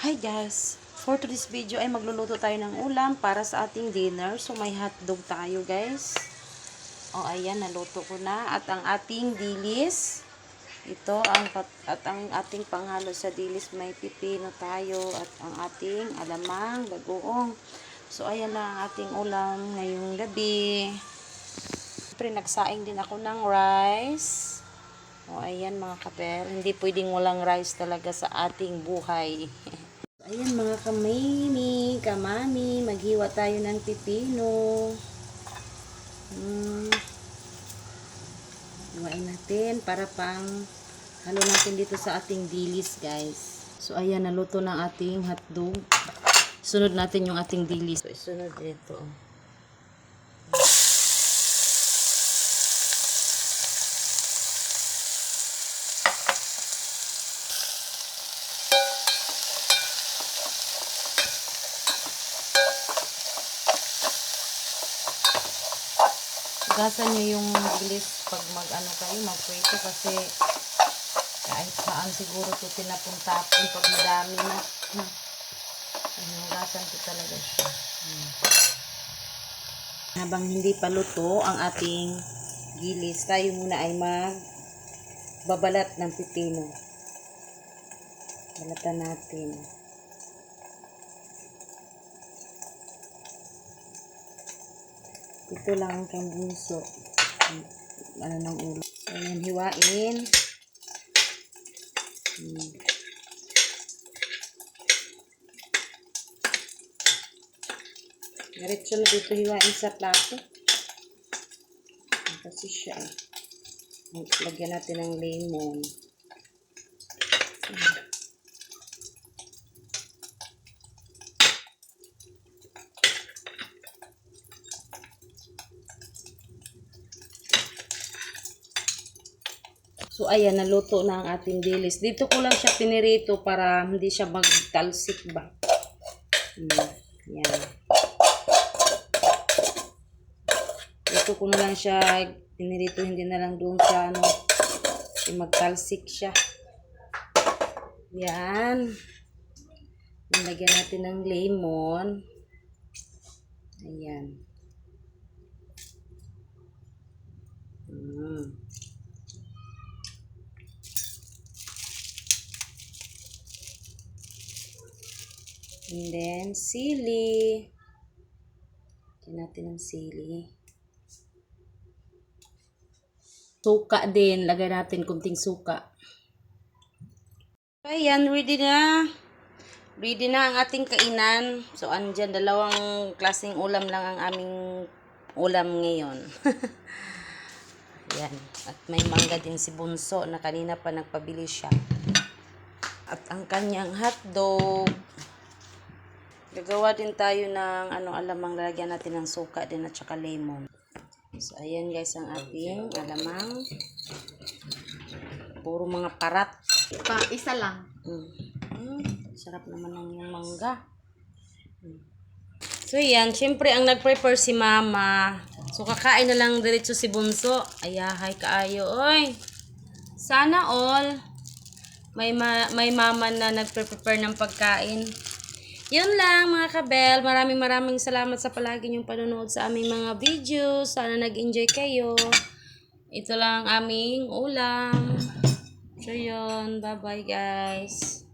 Hi guys! For today's video ay magluluto tayo ng ulam para sa ating dinner. So may hotdog tayo guys. O ayan, naluto ko na. At ang ating dilis. Ito ang ating panghalo sa dilis. May pipino tayo. At ang ating alamang bagoong. So ayan na ang ating ulam ngayong gabi. Siyempre nagsaing din ako ng rice. O ayan mga kapel. Hindi pwedeng walang rice talaga sa ating buhay. Ayan mga kamami, maghiwa tayo ng pipino. Hiwain natin para pang halo natin dito sa ating dilis guys. So ayan, naluto ng ating hotdog. Sunod natin yung ating dilis. So isunod dito. Gasan nyo yung dilis pag magprito kasi kahit saan siguro ito tinapon-tapon pag madami na. Gasan ko talaga siya. Habang hindi pa luto ang ating dilis, tayo muna ay magbabalat ng pipino. Balatan natin. Ito lang ang bunso. Ng ulo. So, ayan, hiwain. Diretso na dito hiwain sa plato. Kasi siya eh. Lagyan natin ng lemon. So, ayan, naluto na ang ating dilis. Dito ko lang siya pinirito para hindi siya magtalsik ba. Yan. Dito ko na lang siya pinirito, hindi na lang doon sa magtalsik siya. Yan. Lagyan natin ng lemon. Ayan. And then, sili. Lagyan natin ng sili. Suka din. Lagay natin kunting suka. Ayan, ready na. Ready na ang ating kainan. So, andyan, dalawang klaseng ulam lang ang aming ulam ngayon. Ayan. At may mangga din si Bunso na kanina pa nagpabili siya. At ang kanyang hotdog. Gagawa din tayo ng alamang, lalagyan natin ng suka din at saka lemon. So, ayan guys ang ating alamang. Puro mga parat. Isa lang. Sarap naman ng yung mangga. So, yan. Siyempre, ang nag-prepare si Mama. So, kakain na lang diretso si Bunso. Ayahay kaayo, oy. Sana all. May mama na nag-prepare ng pagkain. Yun lang mga kabel. Maraming salamat sa palagi niyong panonood sa aming mga videos. Sana nag-enjoy kayo. Ito lang aming ulam. So, yun. Bye-bye guys.